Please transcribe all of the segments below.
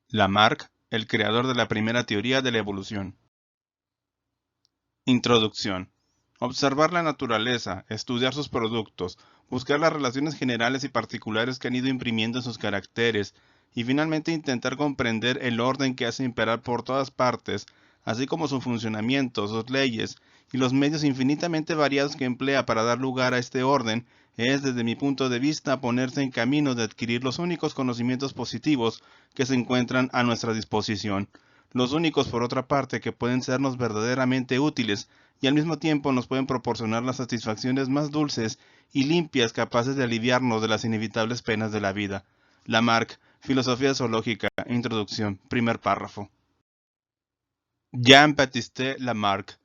Lamarck, el creador de la primera teoría de la evolución. Introducción. Observar la naturaleza, estudiar sus productos, buscar las relaciones generales y particulares que han ido imprimiendo sus caracteres, y finalmente intentar comprender el orden que hace imperar por todas partes, así como su funcionamiento, sus leyes, y los medios infinitamente variados que emplea para dar lugar a este orden, es, desde mi punto de vista, ponerse en camino de adquirir los únicos conocimientos positivos que se encuentran a nuestra disposición. Los únicos, por otra parte, que pueden sernos verdaderamente útiles y al mismo tiempo nos pueden proporcionar las satisfacciones más dulces y limpias capaces de aliviarnos de las inevitables penas de la vida. Lamarck, Filosofía Zoológica, Introducción, primer párrafo. Jean-Baptiste Lamarck.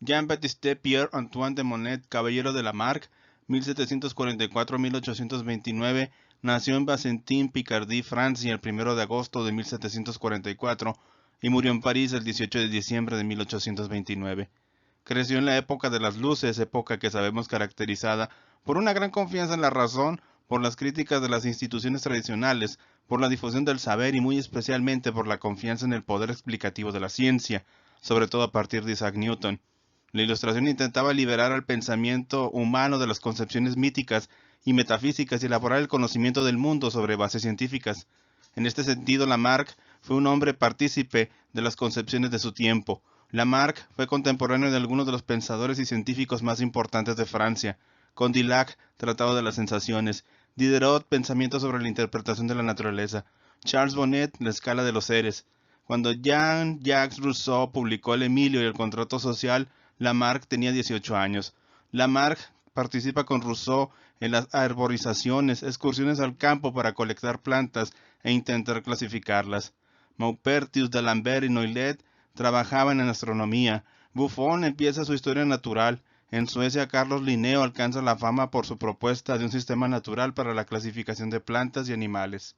Jean-Baptiste Pierre-Antoine de Monnet, caballero de Lamarck, 1744-1829, nació en Bazentin, Picardie, Francia, el 1 de agosto de 1744 y murió en París el 18 de diciembre de 1829. Creció en la época de las luces, época que sabemos caracterizada por una gran confianza en la razón, por las críticas de las instituciones tradicionales, por la difusión del saber y muy especialmente por la confianza en el poder explicativo de la ciencia, sobre todo a partir de Isaac Newton. La Ilustración intentaba liberar al pensamiento humano de las concepciones míticas y metafísicas y elaborar el conocimiento del mundo sobre bases científicas. En este sentido, Lamarck fue un hombre partícipe de las concepciones de su tiempo. Lamarck fue contemporáneo de algunos de los pensadores y científicos más importantes de Francia: Condillac, Tratado de las Sensaciones; Diderot, Pensamiento sobre la interpretación de la naturaleza; Charles Bonnet, La escala de los seres. Cuando Jean-Jacques Rousseau publicó El Emilio y el contrato social, Lamarck tenía 18 años. Lamarck participa con Rousseau en las arborizaciones, excursiones al campo para colectar plantas e intentar clasificarlas. Maupertuis, D'Alembert y Noylet trabajaban en astronomía. Buffon empieza su historia natural. En Suecia, Carlos Linneo alcanza la fama por su propuesta de un sistema natural para la clasificación de plantas y animales.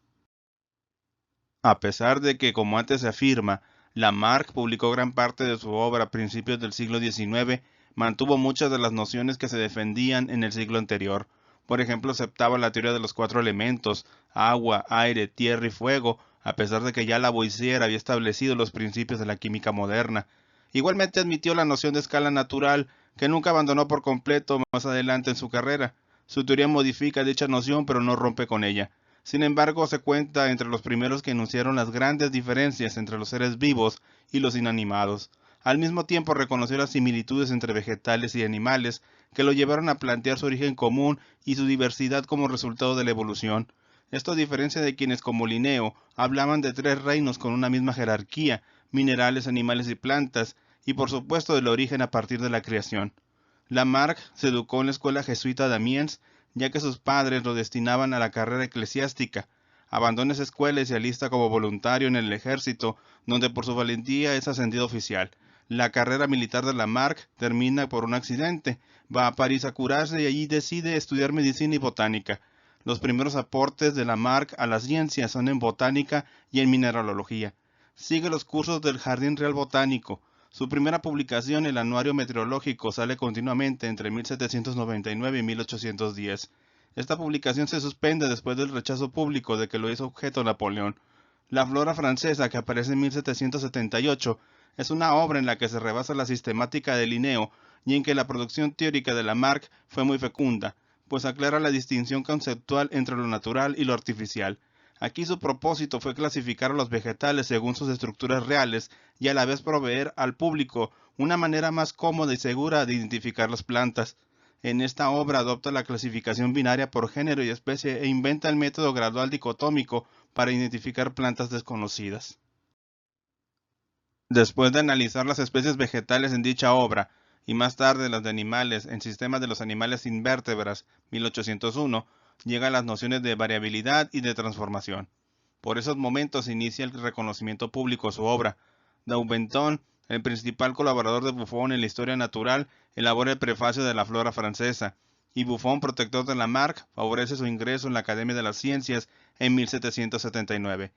A pesar de que, como antes se afirma, Lamarck publicó gran parte de su obra a principios del siglo XIX, mantuvo muchas de las nociones que se defendían en el siglo anterior. Por ejemplo, aceptaba la teoría de los 4 elementos: agua, aire, tierra y fuego, a pesar de que ya Lavoisier había establecido los principios de la química moderna. Igualmente admitió la noción de escala natural, que nunca abandonó por completo más adelante en su carrera. Su teoría modifica dicha noción, pero no rompe con ella. Sin embargo, se cuenta entre los primeros que enunciaron las grandes diferencias entre los seres vivos y los inanimados. Al mismo tiempo reconoció las similitudes entre vegetales y animales, que lo llevaron a plantear su origen común y su diversidad como resultado de la evolución. Esto a diferencia de quienes, como Linneo, hablaban de 3 reinos con una misma jerarquía: minerales, animales y plantas, y por supuesto del origen a partir de la creación. Lamarck se educó en la escuela jesuita de Amiens, ya que sus padres lo destinaban a la carrera eclesiástica. Abandona esa escuela y se alista como voluntario en el ejército, donde por su valentía es ascendido oficial. La carrera militar de Lamarck termina por un accidente. Va a París a curarse y allí decide estudiar medicina y botánica. Los primeros aportes de Lamarck a la ciencia son en botánica y en mineralogía. Sigue los cursos del Jardín Real Botánico. Su primera publicación, el Anuario Meteorológico, sale continuamente entre 1799 y 1810. Esta publicación se suspende después del rechazo público de que lo hizo objeto Napoleón. La Flora Francesa, que aparece en 1778, es una obra en la que se rebasa la sistemática de Linneo y en que la producción teórica de Lamarck fue muy fecunda, pues aclara la distinción conceptual entre lo natural y lo artificial. Aquí su propósito fue clasificar a los vegetales según sus estructuras reales y a la vez proveer al público una manera más cómoda y segura de identificar las plantas. En esta obra adopta la clasificación binaria por género y especie e inventa el método gradual dicotómico para identificar plantas desconocidas. Después de analizar las especies vegetales en dicha obra, y más tarde las de animales en Sistema de los animales sin vértebras, 1801, llega a las nociones de variabilidad y de transformación. Por esos momentos inicia el reconocimiento público a su obra. Daubenton, el principal colaborador de Buffon en la historia natural, elabora el prefacio de la Flora Francesa, y Buffon, protector de Lamarck, favorece su ingreso en la Academia de las Ciencias en 1779.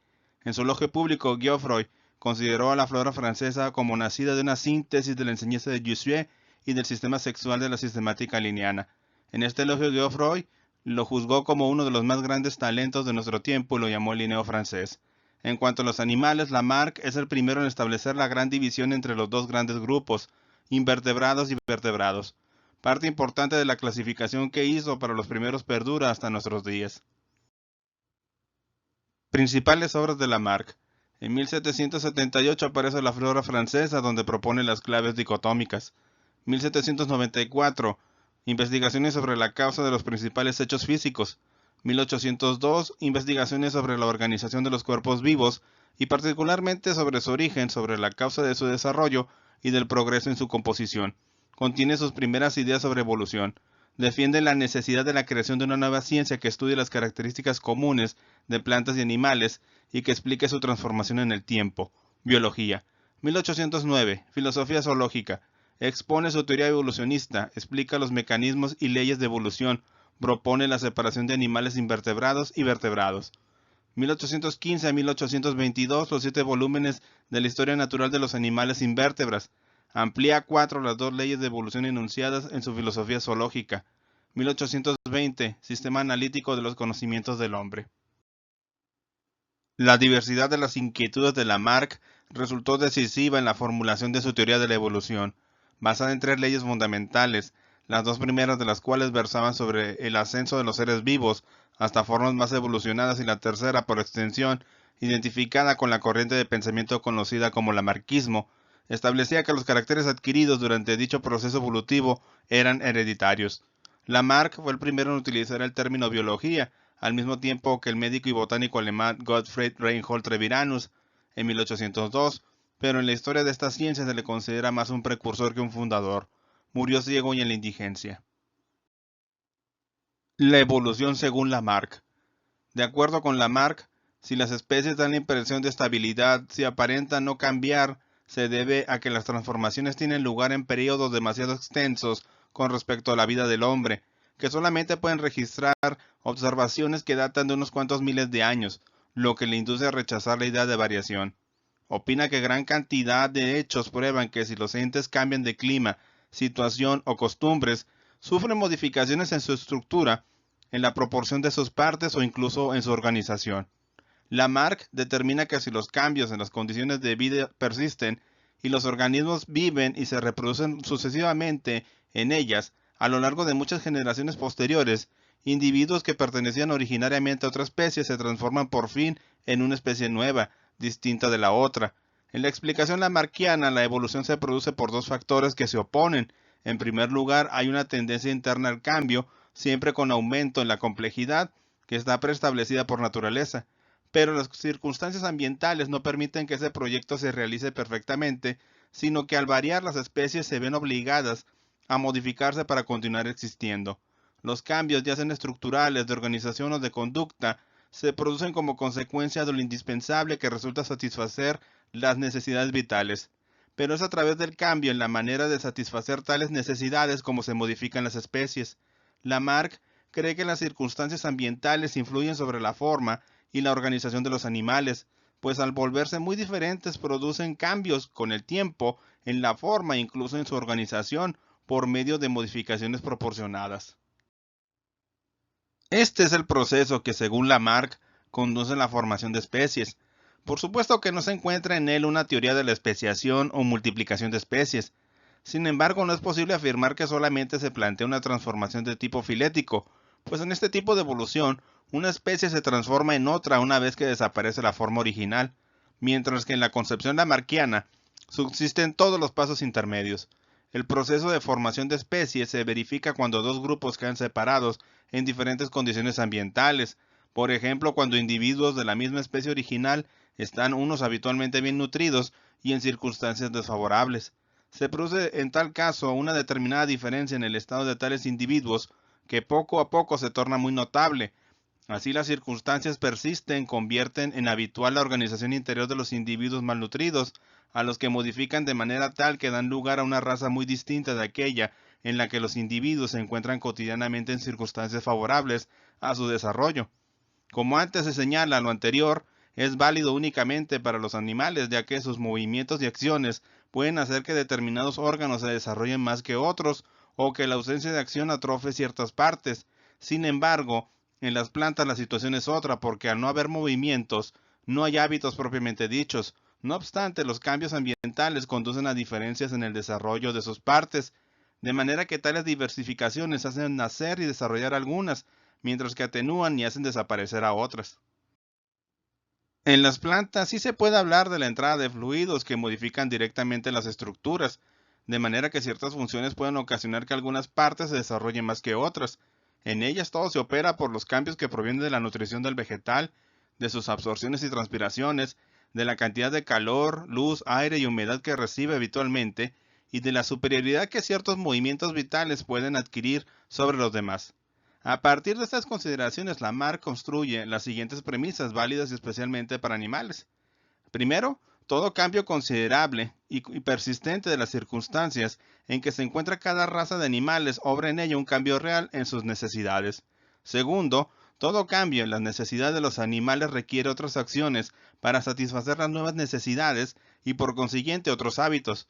En su elogio público, Geoffroy consideró a la flora francesa como nacida de una síntesis de la enseñanza de Jussieu y del sistema sexual de la sistemática linneana. En este elogio, Geoffroy lo juzgó como uno de los más grandes talentos de nuestro tiempo y lo llamó el Linneo francés. En cuanto a los animales, Lamarck es el primero en establecer la gran división entre los dos grandes grupos, invertebrados y vertebrados. Parte importante de la clasificación que hizo para los primeros perdura hasta nuestros días. Principales obras de Lamarck. En 1778 aparece la Flora francesa, donde propone las claves dicotómicas. 1794. Investigaciones sobre la causa de los principales hechos físicos. 1802. Investigaciones sobre la organización de los cuerpos vivos y particularmente sobre su origen, sobre la causa de su desarrollo y del progreso en su composición. Contiene sus primeras ideas sobre evolución. Defiende la necesidad de la creación de una nueva ciencia que estudie las características comunes de plantas y animales y que explique su transformación en el tiempo. Biología. 1809. Filosofía zoológica. Expone su teoría evolucionista, explica los mecanismos y leyes de evolución, propone la separación de animales invertebrados y vertebrados. 1815 a 1822, los 7 volúmenes de la historia natural de los animales sin vértebras. Amplía a 4 las 2 leyes de evolución enunciadas en su filosofía zoológica. 1820, sistema analítico de los conocimientos del hombre. La diversidad de las inquietudes de Lamarck resultó decisiva en la formulación de su teoría de la evolución, basada en 3 leyes fundamentales, las 2 primeras de las cuales versaban sobre el ascenso de los seres vivos hasta formas más evolucionadas y la tercera, por extensión, identificada con la corriente de pensamiento conocida como lamarquismo, establecía que los caracteres adquiridos durante dicho proceso evolutivo eran hereditarios. Lamarck fue el primero en utilizar el término biología, al mismo tiempo que el médico y botánico alemán Gottfried Reinhold Treviranus en 1802, pero en la historia de esta ciencia se le considera más un precursor que un fundador. Murió ciego y en la indigencia. La evolución según Lamarck. De acuerdo con Lamarck, si las especies dan la impresión de estabilidad, si aparentan no cambiar, se debe a que las transformaciones tienen lugar en periodos demasiado extensos con respecto a la vida del hombre, que solamente pueden registrar observaciones que datan de unos cuantos miles de años, lo que le induce a rechazar la idea de variación. Opina que gran cantidad de hechos prueban que si los entes cambian de clima, situación o costumbres, sufren modificaciones en su estructura, en la proporción de sus partes o incluso en su organización. Lamarck determina que si los cambios en las condiciones de vida persisten y los organismos viven y se reproducen sucesivamente en ellas a lo largo de muchas generaciones posteriores, individuos que pertenecían originariamente a otra especie se transforman por fin en una especie nueva, distinta de la otra. En la explicación lamarckiana, la evolución se produce por 2 factores que se oponen. En primer lugar, hay una tendencia interna al cambio, siempre con aumento en la complejidad, que está preestablecida por naturaleza. Pero las circunstancias ambientales no permiten que ese proyecto se realice perfectamente, sino que al variar las especies se ven obligadas a modificarse para continuar existiendo. Los cambios, ya sean estructurales, de organización o de conducta, se producen como consecuencia de lo indispensable que resulta satisfacer las necesidades vitales. Pero es a través del cambio en la manera de satisfacer tales necesidades como se modifican las especies. Lamarck cree que las circunstancias ambientales influyen sobre la forma y la organización de los animales, pues al volverse muy diferentes producen cambios con el tiempo en la forma e incluso en su organización por medio de modificaciones proporcionadas. Este es el proceso que, según Lamarck, conduce a la formación de especies. Por supuesto que no se encuentra en él una teoría de la especiación o multiplicación de especies. Sin embargo, no es posible afirmar que solamente se plantea una transformación de tipo filético, pues en este tipo de evolución, una especie se transforma en otra una vez que desaparece la forma original, mientras que en la concepción lamarckiana subsisten todos los pasos intermedios. El proceso de formación de especies se verifica cuando 2 grupos quedan separados en diferentes condiciones ambientales, por ejemplo, cuando individuos de la misma especie original están unos habitualmente bien nutridos y en circunstancias desfavorables. Se produce en tal caso una determinada diferencia en el estado de tales individuos que poco a poco se torna muy notable. Así las circunstancias persisten, convierten en habitual la organización interior de los individuos malnutridos, a los que modifican de manera tal que dan lugar a una raza muy distinta de aquella en la que los individuos se encuentran cotidianamente en circunstancias favorables a su desarrollo. Como antes se señala, lo anterior es válido únicamente para los animales, ya que sus movimientos y acciones pueden hacer que determinados órganos se desarrollen más que otros, o que la ausencia de acción atrofie ciertas partes. Sin embargo, en las plantas la situación es otra, porque al no haber movimientos, No hay hábitos propiamente dichos. No obstante, los cambios ambientales conducen a diferencias en el desarrollo de sus partes, de manera que tales diversificaciones hacen nacer y desarrollar algunas, mientras que atenúan y hacen desaparecer a otras. En las plantas sí se puede hablar de la entrada de fluidos que modifican directamente las estructuras, de manera que ciertas funciones pueden ocasionar que algunas partes se desarrollen más que otras. En ellas todo se opera por los cambios que provienen de la nutrición del vegetal, de sus absorciones y transpiraciones, de la cantidad de calor, luz, aire y humedad que recibe habitualmente, y de la superioridad que ciertos movimientos vitales pueden adquirir sobre los demás. A partir de estas consideraciones, Lamarck construye las siguientes premisas válidas especialmente para animales. Primero, todo cambio considerable y persistente de las circunstancias en que se encuentra cada raza de animales obra en ella un cambio real en sus necesidades. Segundo, todo cambio en las necesidades de los animales requiere otras acciones para satisfacer las nuevas necesidades y por consiguiente otros hábitos.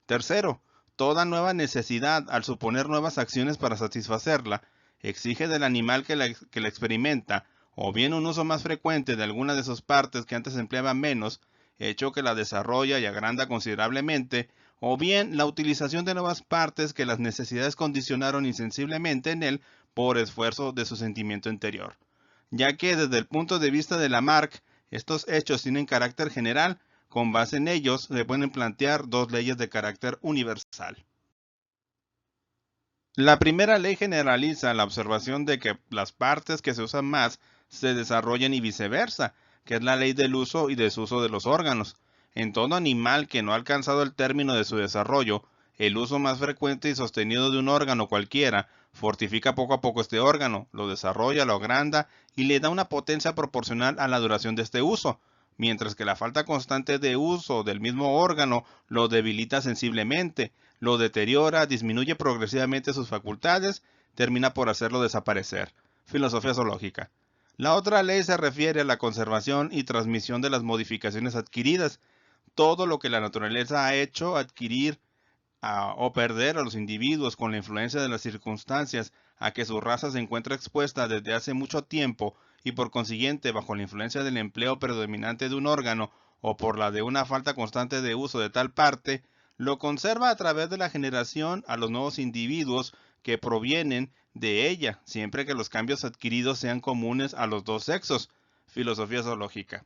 Tercero, toda nueva necesidad, al suponer nuevas acciones para satisfacerla, exige del animal que la experimenta o bien un uso más frecuente de alguna de sus partes que antes empleaba menos, hecho que la desarrolla y agranda considerablemente, o bien la utilización de nuevas partes que las necesidades condicionaron insensiblemente en él por esfuerzo de su sentimiento interior. Ya que desde el punto de vista de Lamarck, estos hechos tienen carácter general, con base en ellos se pueden plantear dos leyes de carácter universal. La primera ley generaliza la observación de que las partes que se usan más se desarrollan y viceversa, que es la ley del uso y desuso de los órganos. En todo animal que no ha alcanzado el término de su desarrollo, el uso más frecuente y sostenido de un órgano cualquiera fortifica poco a poco este órgano, lo desarrolla, lo agranda y le da una potencia proporcional a la duración de este uso, mientras que la falta constante de uso del mismo órgano lo debilita sensiblemente, lo deteriora, disminuye progresivamente sus facultades, termina por hacerlo desaparecer. Filosofía zoológica. La otra ley se refiere a la conservación y transmisión de las modificaciones adquiridas. Todo lo que la naturaleza ha hecho adquirir o perder a los individuos con la influencia de las circunstancias a que su raza se encuentra expuesta desde hace mucho tiempo y por consiguiente bajo la influencia del empleo predominante de un órgano o por la de una falta constante de uso de tal parte, lo conserva a través de la generación a los nuevos individuos que provienen de ella, siempre que los cambios adquiridos sean comunes a los dos sexos. Filosofía zoológica.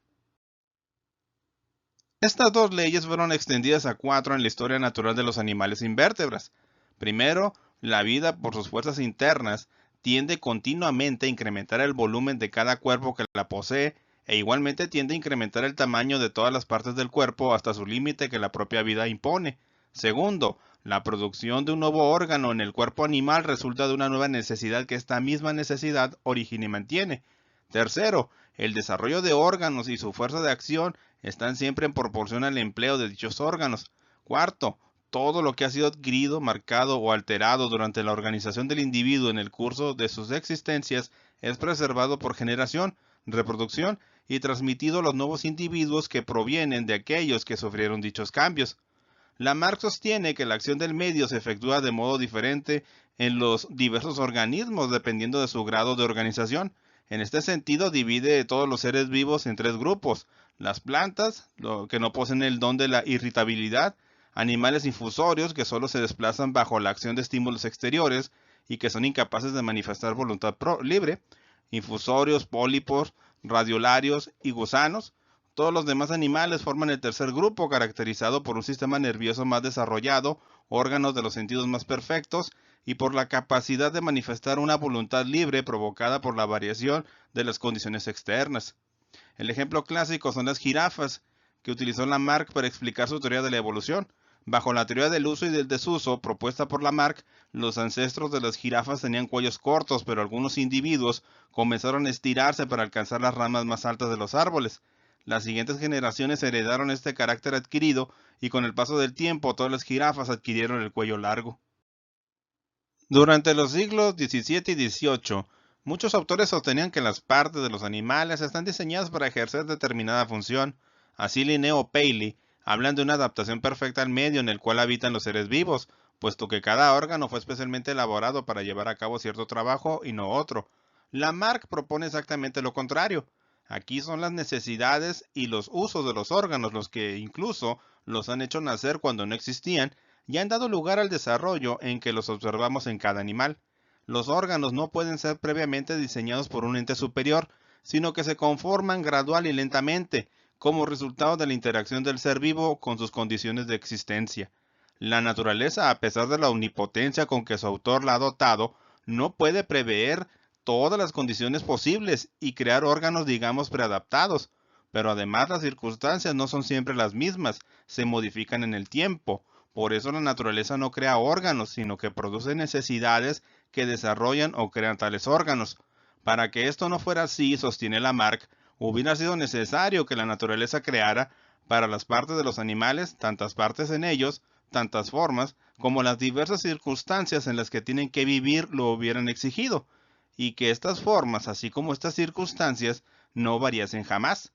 Estas dos leyes fueron extendidas a 4 en la historia natural de los animales invértebras. Primero, la vida por sus fuerzas internas tiende continuamente a incrementar el volumen de cada cuerpo que la posee e igualmente tiende a incrementar el tamaño de todas las partes del cuerpo hasta su límite que la propia vida impone. Segundo, la producción de un nuevo órgano en el cuerpo animal resulta de una nueva necesidad que esta misma necesidad origina y mantiene. Tercero, el desarrollo de órganos y su fuerza de acción están siempre en proporción al empleo de dichos órganos. Cuarto, todo lo que ha sido adquirido, marcado o alterado durante la organización del individuo en el curso de sus existencias es preservado por generación, reproducción y transmitido a los nuevos individuos que provienen de aquellos que sufrieron dichos cambios. Lamarck sostiene que la acción del medio se efectúa de modo diferente en los diversos organismos dependiendo de su grado de organización. En este sentido, divide todos los seres vivos en 3 grupos: las plantas, que no poseen el don de la irritabilidad; animales infusorios, que solo se desplazan bajo la acción de estímulos exteriores y que son incapaces de manifestar voluntad libre; infusorios, pólipos, radiolarios y gusanos. Todos los demás animales forman el tercer grupo, caracterizado por un sistema nervioso más desarrollado, órganos de los sentidos más perfectos y por la capacidad de manifestar una voluntad libre provocada por la variación de las condiciones externas. El ejemplo clásico son las jirafas, que utilizó Lamarck para explicar su teoría de la evolución. Bajo la teoría del uso y del desuso propuesta por Lamarck, los ancestros de las jirafas tenían cuellos cortos, pero algunos individuos comenzaron a estirarse para alcanzar las ramas más altas de los árboles. Las siguientes generaciones heredaron este carácter adquirido y con el paso del tiempo todas las jirafas adquirieron el cuello largo. Durante los siglos XVII y XVIII, muchos autores sostenían que las partes de los animales están diseñadas para ejercer determinada función. Así Linneo Paley hablan de una adaptación perfecta al medio en el cual habitan los seres vivos, puesto que cada órgano fue especialmente elaborado para llevar a cabo cierto trabajo y no otro. Lamarck propone exactamente lo contrario. Aquí son las necesidades y los usos de los órganos los que incluso los han hecho nacer cuando no existían y han dado lugar al desarrollo en que los observamos en cada animal. Los órganos no pueden ser previamente diseñados por un ente superior, sino que se conforman gradual y lentamente, como resultado de la interacción del ser vivo con sus condiciones de existencia. La naturaleza, a pesar de la omnipotencia con que su autor la ha dotado, no puede prever todas las condiciones posibles y crear órganos, digamos, preadaptados. Pero además las circunstancias no son siempre las mismas, se modifican en el tiempo. Por eso la naturaleza no crea órganos, sino que produce necesidades que desarrollan o crean tales órganos. Para que esto no fuera así, sostiene Lamarck, hubiera sido necesario que la naturaleza creara para las partes de los animales tantas partes en ellos, tantas formas, como las diversas circunstancias en las que tienen que vivir lo hubieran exigido, y que estas formas, así como estas circunstancias, no variasen jamás.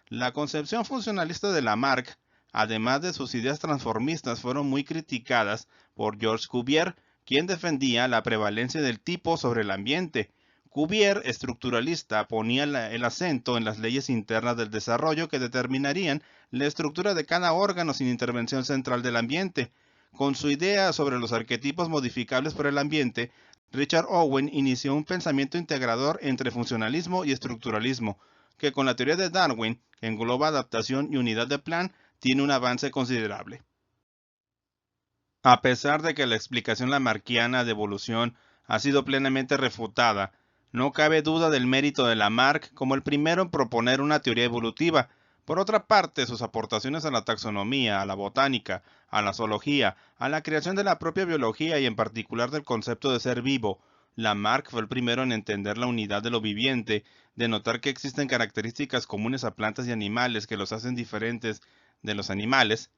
La concepción funcionalista de Lamarck, además de sus ideas transformistas, fueron muy criticadas por Georges Cuvier, quien defendía la prevalencia del tipo sobre el ambiente. Cuvier, estructuralista, ponía el acento en las leyes internas del desarrollo que determinarían la estructura de cada órgano sin intervención central del ambiente. Con su idea sobre los arquetipos modificables por el ambiente, Richard Owen inició un pensamiento integrador entre funcionalismo y estructuralismo, que con la teoría de Darwin, que engloba adaptación y unidad de plan, tiene un avance considerable. A pesar de que la explicación lamarckiana de evolución ha sido plenamente refutada, no cabe duda del mérito de Lamarck como el primero en proponer una teoría evolutiva. Por otra parte, sus aportaciones a la taxonomía, a la botánica, a la zoología, a la creación de la propia biología y en particular del concepto de ser vivo, Lamarck fue el primero en entender la unidad de lo viviente, de notar que existen características comunes a plantas y animales que los hacen diferentes de los animales,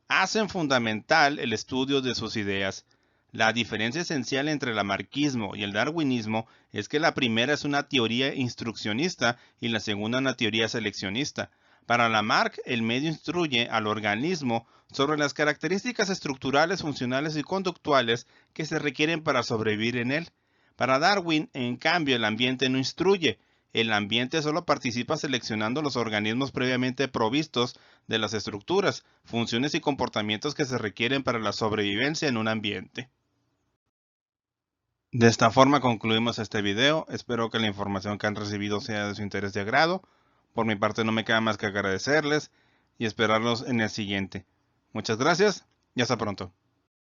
hacen fundamental el estudio de sus ideas. La diferencia esencial entre el lamarquismo y el darwinismo es que la primera es una teoría instruccionista y la segunda una teoría seleccionista. Para Lamarck, el medio instruye al organismo sobre las características estructurales, funcionales y conductuales que se requieren para sobrevivir en él. Para Darwin, en cambio, el ambiente no instruye. El ambiente solo participa seleccionando los organismos previamente provistos de las estructuras, funciones y comportamientos que se requieren para la sobrevivencia en un ambiente. De esta forma concluimos este video. Espero que la información que han recibido sea de su interés y agrado. Por mi parte no me queda más que agradecerles y esperarlos en el siguiente. Muchas gracias y hasta pronto.